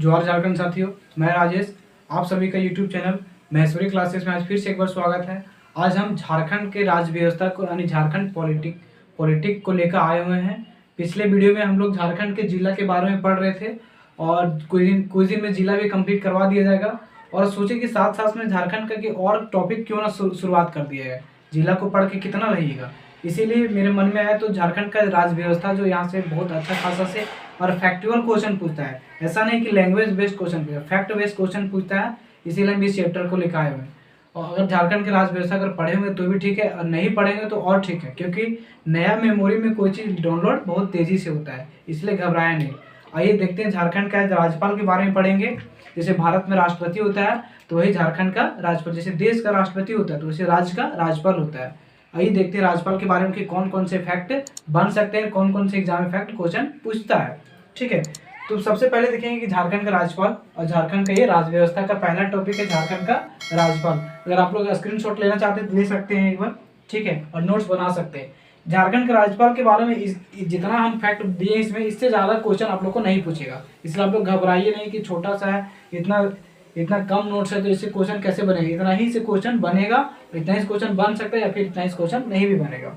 जोहार झारखंड साथियों, मैं राजेश। आप सभी का यूट्यूब चैनल महेश्वरी क्लासेस में आज फिर से एक बार स्वागत है। आज हम झारखंड के राज्य व्यवस्था को यानी झारखंड पॉलिटिक को लेकर आए हुए हैं। पिछले वीडियो में हम लोग झारखंड के जिला के बारे में पढ़ रहे थे और कुछ दिन में जिला भी कंप्लीट करवा दिया जाएगा। और सोचे कि साथ साथ में झारखंड का कि और टॉपिक क्यों ना शुरुआत कर दिया है, जिला को पढ़ के कितना लगेगा। इसीलिए मेरे मन में आया तो झारखंड का राज्य व्यवस्था जो यहाँ से बहुत अच्छा खासा से और फैक्चुअल क्वेश्चन पूछता है, ऐसा नहीं कि लैंग्वेज बेस्ड क्वेश्चन पूछता है, फैक्ट बेस्ड क्वेश्चन पूछता है। इसीलिए हम इस चैप्टर को लेकर आए हुए हैं। और अगर झारखंड के राज्य व्यवस्था अगर पढ़े होंगे तो भी ठीक है, और नहीं पढ़ेंगे तो और ठीक है, क्योंकि नया मेमोरी में कोई चीज़ डाउनलोड बहुत तेज़ी से होता है, इसलिए घबराया नहीं। आइए देखते हैं झारखंड का राज्यपाल के बारे में पढ़ेंगे। जैसे भारत में राष्ट्रपति होता है तो वही झारखंड का राज्यपाल, जैसे देश का राष्ट्रपति होता है तो वैसे राज्य का राज्यपाल होता है। आइए देखते हैं राज्यपाल के बारे में कि कौन कौन से फैक्ट बन सकते हैं, कौन कौन से एग्जाम में फैक्ट क्वेश्चन पूछता है। ठीक है, तो सबसे पहले देखेंगे कि झारखंड का राज्यपाल और झारखंड का ये राज्य व्यवस्था का पहला टॉपिक है झारखंड का राज्यपाल। अगर आप लोग स्क्रीनशॉट लेना चाहते हैं तो ले सकते हैं एक बार, ठीक है, और नोट्स बना सकते हैं। झारखंड के राज्यपाल के बारे में जितना हम फैक्ट दिए इसमें, इससे ज़्यादा क्वेश्चन आप लोग को नहीं पूछेगा, इसलिए आप लोग घबराइए नहीं कि छोटा सा है, इतना कम नोट्स है तो इससे क्वेश्चन कैसे बनेगा। इतना ही से क्वेश्चन बनेगा, इतना ही क्वेश्चन बन सकता है या फिर इतना ही क्वेश्चन नहीं भी बनेगा।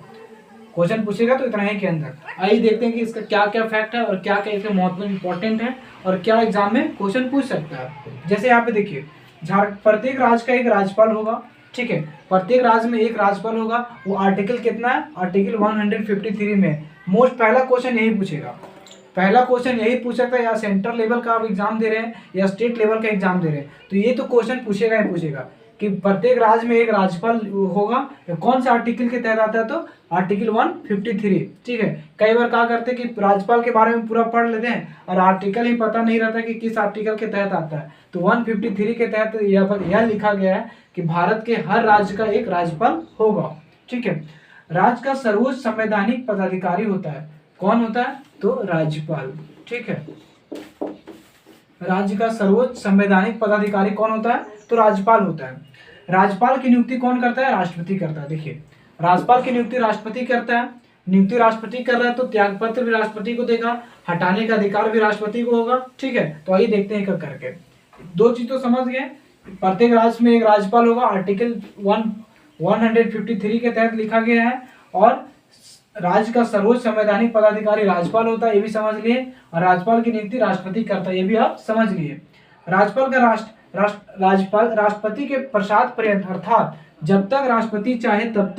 क्वेश्चन पूछेगा तो इतना ही के अंदर। आइए देखते हैं कि इसका क्या क्या फैक्ट है और क्या क्या इसका महत्व इंपॉर्टेंट है और क्या एग्जाम में क्वेश्चन पूछ सकता है। जैसे यहाँ पे देखिए, प्रत्येक राज्य का एक राज्यपाल होगा, ठीक है, प्रत्येक राज्य में एक राज्यपाल होगा। वो आर्टिकल कितना है, आर्टिकल 153 में मोस्ट पहला क्वेश्चन यही पूछेगा। पहला क्वेश्चन यही पूछ सकता है, या सेंट्रल लेवल का आप एग्जाम दे रहे हैं या स्टेट लेवल का एग्जाम दे रहे हैं तो ये तो क्वेश्चन पूछेगा ही पूछेगा कि प्रत्येक राज्य में एक राज्यपाल होगा। कौन से आर्टिकल के तहत आता है, तो आर्टिकल 153, ठीक है। कई बार क्या करते हैं कि राज्यपाल के बारे में पूरा पढ़ लेते हैं और आर्टिकल ही पता नहीं रहता कि किस आर्टिकल के तहत आता है। तो 153 के तहत यह लिखा गया है कि भारत के हर राज्य का एक राज्यपाल होगा, ठीक है। राज्य का सर्वोच्च संवैधानिक पदाधिकारी होता है, कौन होता है, तो राज्यपाल, ठीक है। राज्य का सर्वोच्च संवैधानिक पदाधिकारी कौन होता है, तो राज्यपाल होता है। राज्यपाल की नियुक्ति कौन करता है, राष्ट्रपति करता है। देखिए, राज्यपाल की नियुक्ति राष्ट्रपति करता है। नियुक्ति राष्ट्रपति कर रहा है तो त्यागपत्र भी राष्ट्रपति को देगा, हटाने का अधिकार भी राष्ट्रपति को होगा, ठीक है। तो आइए देखते हैं करके। दो चीज तो समझ गए, प्रत्येक राज्य में एक राज्यपाल होगा, आर्टिकल 153 के तहत लिखा गया है, और राज्य का सर्वोच्च संवैधानिक पदाधिकारी राज्यपाल होता है, ये भी समझ लिए। और राज्यपाल की नियुक्ति राष्ट्रपति करता है, ये भी आप समझ लिए। राज्यपाल का राज्यपाल राष्ट्रपति के प्रसाद पर्यंत, अर्थात जब तक राष्ट्रपति चाहे तब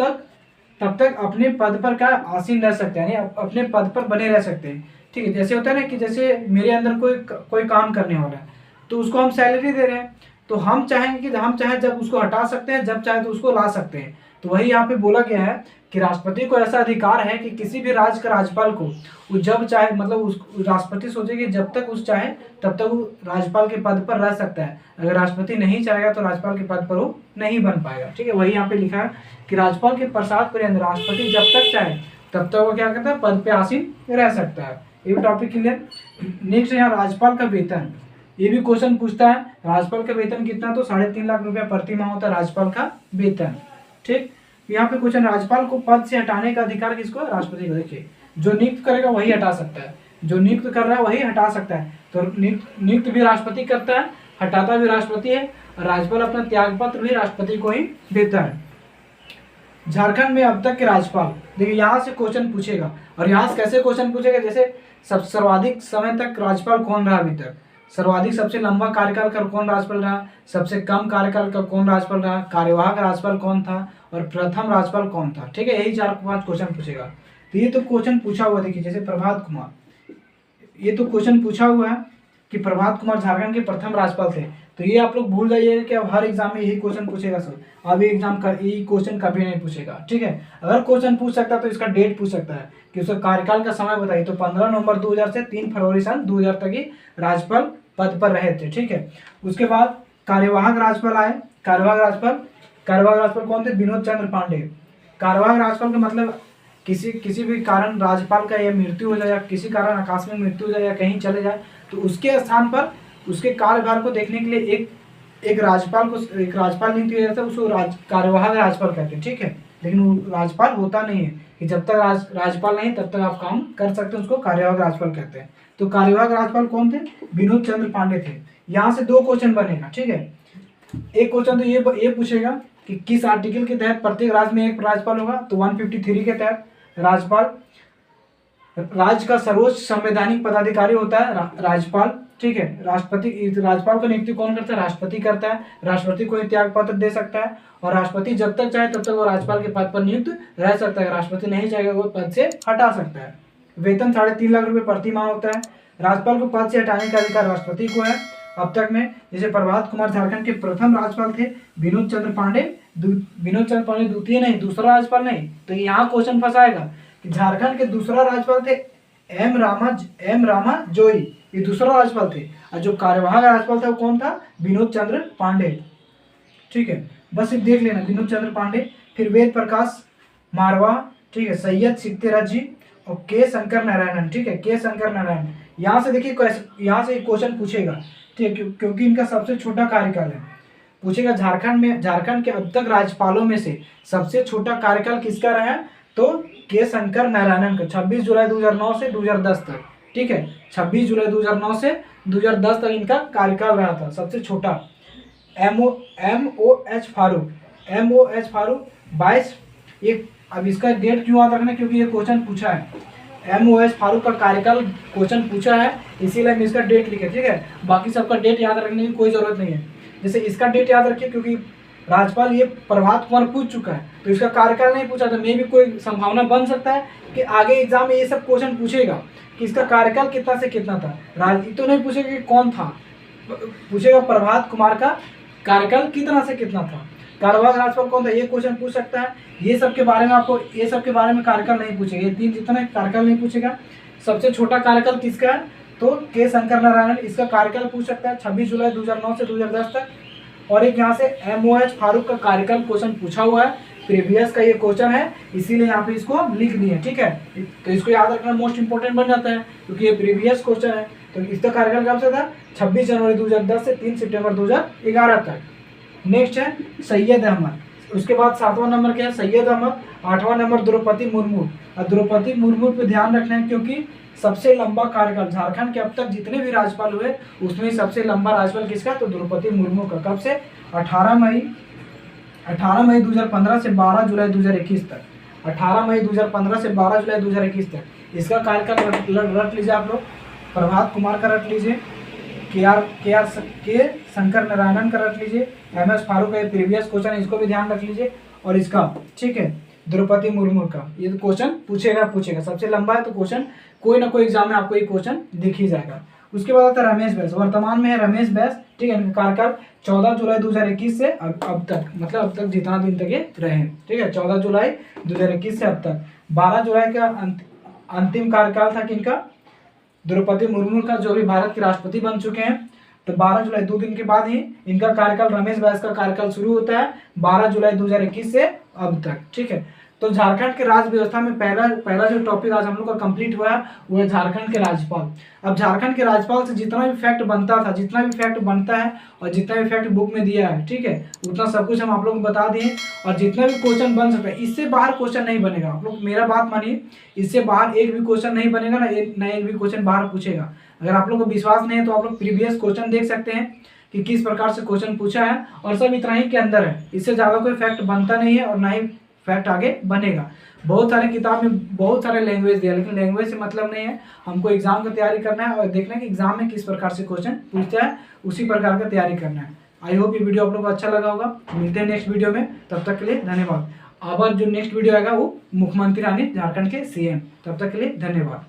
तक अपने पद पर क्या आसीन रह सकते हैं, यानी अपने पद पर बने रह सकते हैं, ठीक है। जैसे होता है ना कि जैसे मेरे अंदर कोई काम करने वाला है तो उसको हम सैलरी दे रहे हैं, तो हम चाहेंगे कि हम चाहे जब उसको हटा सकते हैं, जब चाहे तो उसको ला सकते हैं। तो वही यहाँ पे बोला गया है कि राष्ट्रपति को ऐसा अधिकार है कि किसी भी राज्य का राज्यपाल को वो जब चाहे, मतलब उस राष्ट्रपति सोचे कि जब तक उस चाहे तब तक वो राज्यपाल के पद पर रह सकता है। अगर राष्ट्रपति नहीं चाहेगा तो राज्यपाल के पद पर वो नहीं बन पाएगा, ठीक है। वही यहाँ पे लिखा है कि राज्यपाल के प्रसाद पर्यंत राष्ट्रपति जब तक चाहे तब तक वो क्या करता है, पद पे आसीन रह सकता है। ये भी टॉपिक क्लियर। नेक्स्ट यहाँ राज्यपाल का वेतन, ये भी क्वेश्चन पूछता है। राज्यपाल का वेतन कितना, तो 3.5 लाख रुपया प्रति माह होता है राज्यपाल का वेतन, ठीक। यहाँ पे क्वेश्चन, राज्यपाल को पद से हटाने का अधिकार किसको, राष्ट्रपति को। देखिए, जो नियुक्त करेगा वही हटा सकता है, जो नियुक्त कर रहा है वही हटा सकता है। तो नियुक्त भी राष्ट्रपति करता है, हटाता भी राष्ट्रपति है, और राज्यपाल अपना त्यागपत्र भी राष्ट्रपति को ही देता है। झारखंड में अब तक के राज्यपाल, देखिए यहाँ से क्वेश्चन पूछेगा, और यहाँ से कैसे क्वेश्चन पूछेगा, जैसे सर्वाधिक समय तक राज्यपाल कौन रहा अभी तक, सर्वाधिक सबसे लंबा कार्यकाल का कौन राज्यपाल रहा, सबसे कम कार्यकाल का कौन राज्यपाल रहा, कार्यवाहक राज्यपाल कौन था, और प्रथम राज्यपाल कौन था, ठीक है। यही 4-5 क्वेश्चन पूछेगा। तो ये तो क्वेश्चन पूछा हुआ, देखिए जैसे प्रभात कुमार, ये तो क्वेश्चन पूछा हुआ है कि प्रभात कुमार झारखंड के प्रथम राज्यपाल थे। तो ये आप लोग भूल जाइएगा कि अब हर एग्जाम में यही क्वेश्चन पूछेगा सर, अब ये एग्जाम का यही क्वेश्चन कभी नहीं पूछेगा, ठीक है। अगर क्वेश्चन पूछ सकता है तो इसका डेट पूछ सकता है कि उसका कार्यकाल का समय बताइए, तो 15 नवंबर 2000 से 3 फरवरी सन 2000 तक ही राज्यपाल पद पर रहे थे, ठीक है। उसके बाद कार्यवाहक राज्यपाल आए। कार्यवाहक राज्यपाल कौन थे, विनोद चंद्र पांडे। कार्यवाहक राज्यपाल का मतलब किसी भी कारण राज्यपाल का यह मृत्यु हो जाए, या किसी कारण आकस्मिक मृत्यु हो जाए, या कहीं चले जाए, तो उसके स्थान पर उसके कार्यभार को देखने के लिए एक राज्यपाल नियुक्त किया जाता है, उसको कार्यवाहक राज्यपाल कहते हैं, ठीक है। लेकिन वो राज्यपाल होता नहीं है कि जब तक राज्यपाल नहीं तब तक आप काम कर सकते हैं, उसको कार्यवाहक राज्यपाल कहते हैं। तो कार्यवाहक राज्यपाल कौन थे? विनोद चंद्र पांडे थे। यहाँ से 2 क्वेश्चन बनेगा, ठीक है। एक क्वेश्चन तो ये पूछेगा कि किस आर्टिकल के तहत प्रत्येक राज्य में एक राज्यपाल होगा, तो 153 के तहत राज्यपाल राज्य का सर्वोच्च संवैधानिक पदाधिकारी होता है राज्यपाल, ठीक है। राष्ट्रपति, राज्यपाल का नियुक्ति कौन करता है? राष्ट्रपति करता है। राष्ट्रपति को त्याग पत्र दे सकता है और राष्ट्रपति जब तक चाहे तब तक वो राज्यपाल के पद पर नियुक्त रह सकता है। राष्ट्रपति नहीं चाहेगा वो पद से हटा सकता है। वेतन 3.5 लाख रुपए प्रति माह होता है। राज्यपाल को पद से हटाने का अधिकार राष्ट्रपति को है। अब तक में जैसे प्रभात कुमार झारखंड के प्रथम राज्यपाल थे, विनोद चंद्र पांडे द्वितीय नहीं, दूसरा राज्यपाल नहीं। तो यहाँ क्वेश्चन फंसाएगा कि झारखंड के दूसरा राज्यपाल थे एम रामा जोई, ये दूसरा राज्यपाल थे, और जो कार्यवाहक राज्यपाल था वो कौन था? विनोद चंद्र पांडे, ठीक है। बस ये देख लेना, विनोद चंद्र पांडे। फिर वेद प्रकाश मारवा, ठीक है, सैयद सिकतेराज जी और के शंकर नारायणन, ठीक है, के शंकर नारायण। यहाँ से देखिए, यहाँ से एक क्वेश्चन पूछेगा, ठीक है, क्योंकि इनका सबसे छोटा कार्यकाल है। पूछेगा झारखंड के अब तक राज्यपालों में से सबसे छोटा कार्यकाल किसका रहा है? तो के शंकर नारायणन का, 26 जुलाई 2009 से 2010 तक, ठीक है। 26 जुलाई 2009 से 2010 तक इनका कार्यकाल रहा था, सबसे छोटा। M O H Farooq 22। ये अब इसका डेट क्यों याद रखना, क्योंकि ये क्वेश्चन पूछा है। MOH फारूक का कार्यकाल क्वेश्चन पूछा है, इसीलिए हम इसका डेट लिखे, ठीक है। बाकी सबका डेट याद रखने की कोई जरूरत नहीं है। जैसे इसका डेट याद रखिए, क्योंकि राज्यपाल ये प्रभात कुमार पूछ चुका है, तो इसका कार्यकाल नहीं पूछा, तो मे भी कोई संभावना बन सकता है कि आगे एग्जाम में ये सब क्वेश्चन पूछेगा कि इसका कार्यकाल कितना से कितना था। तो नहीं पूछेगा कि कौन था, पूछेगा प्रभात कुमार का कार्यकाल कितना से कितना था, कार्यवाहक राज्यपाल कौन था, ये क्वेश्चन पूछ सकता है। ये सब के बारे में आपको, ये सब के बारे में कार्यकाल नहीं पूछेगा, ये 3 जितना कार्यकाल नहीं पूछेगा। सबसे छोटा कार्यकाल किसका है? तो के शंकर नारायण, इसका कार्यकाल पूछ सकता है 26 जुलाई 2009 से 2010 तक। और एक यहाँ से MOH फारूक का कार्यकाल क्वेश्चन पूछा हुआ है, प्रीवियस का ये क्वेश्चन है, इसीलिए यहाँ पे इसको लिख दिए, ठीक है। तो इसको याद रखना मोस्ट इंपोर्टेंट बन जाता है, क्योंकि ये प्रीवियस क्वेश्चन है। तो इसका कार्यकाल कब से था? 26 जनवरी 2010 से 3 सितंबर 2011 तक। नेक्स्ट है सैयद अहमद, उसके बाद 7वां नंबर क्या है? सैयद अहमद। 8वां नंबर द्रौपदी मुर्मू। और द्रौपदी मुर्मू पे ध्यान रखना है, क्योंकि सबसे लंबा कार्यकाल झारखंड के अब तक जितने भी राज्यपाल हुए उसमें सबसे लंबा राज्यपाल किसका? तो द्रौपदी मुर्मू का। कब से? 18 मई 2015 से 12 जुलाई 2021 तक। 18 मई 2015 से 12 जुलाई 2021 तक इसका कार्यकाल रट लीजिए आप लोग। प्रभात कुमार का रट लीजिए, के शंकर नारायणन का रट लीजिए, MS फारूक का प्रीवियस क्वेश्चन, इसको भी ध्यान रख लीजिए। और इसका, ठीक है, द्रौपदी मुर्मू का ये तो क्वेश्चन पूछेगा। सबसे लंबा है तो क्वेश्चन कोई ना कोई एग्जाम में आपको ये क्वेश्चन दिख ही जाएगा। उसके बाद आता है रमेश बैस, वर्तमान में है रमेश बैस, ठीक है। इनका कार्यकाल 14 जुलाई 2021 से अब तक, मतलब अब तक जितना दिन तक ये रहे, ठीक है। 14 जुलाई 2021 से अब तक। 12 जुलाई का अंतिम कार्यकाल था किनका? द्रौपदी मुर्मू का, जो भी भारत के राष्ट्रपति बन चुके हैं। तो 12 जुलाई 2 दिन के बाद ही इनका कार्यकाल, रमेश बैस का कार्यकाल शुरू होता है 12 जुलाई 2021 से अब तक, ठीक है। तो झारखंड के राज्य व्यवस्था में पहला जो टॉपिक आज हम लोग का कंप्लीट हुआ है वो है झारखंड के राज्यपाल। अब झारखंड के राज्यपाल से जितना भी फैक्ट बनता था, जितना भी फैक्ट बनता है और जितना भी फैक्ट बुक में दिया है, ठीक है, उतना सब कुछ हम आप लोग को बता दिए। और जितना भी क्वेश्चन बन सकता है, इससे बाहर क्वेश्चन नहीं बनेगा। आप लोग मेरा बात मानिए, इससे बाहर एक भी क्वेश्चन नहीं बनेगा ना, एक भी क्वेश्चन बाहर पूछेगा। अगर आप लोग को विश्वास नहीं है तो आप लोग प्रीवियस क्वेश्चन देख सकते हैं कि किस प्रकार से क्वेश्चन पूछा है, और सब इतना ही के अंदर है। इससे ज़्यादा कोई फैक्ट बनता नहीं है और ना ही फैक्ट आगे बनेगा। बहुत सारे किताब में बहुत सारे लैंग्वेज दिया, लेकिन लैंग्वेज से मतलब नहीं है, हमको एग्जाम की तैयारी करना है और देखना है कि एग्जाम में किस प्रकार से क्वेश्चन पूछता है, उसी प्रकार का तैयारी करना है। आई होप ये वीडियो आप लोग को अच्छा लगा होगा। मिलते हैं नेक्स्ट वीडियो में, तब तक के लिए धन्यवाद। अब जो नेक्स्ट वीडियो आएगा वो मुख्यमंत्री रानी झारखंड के CM। तब तक के लिए धन्यवाद।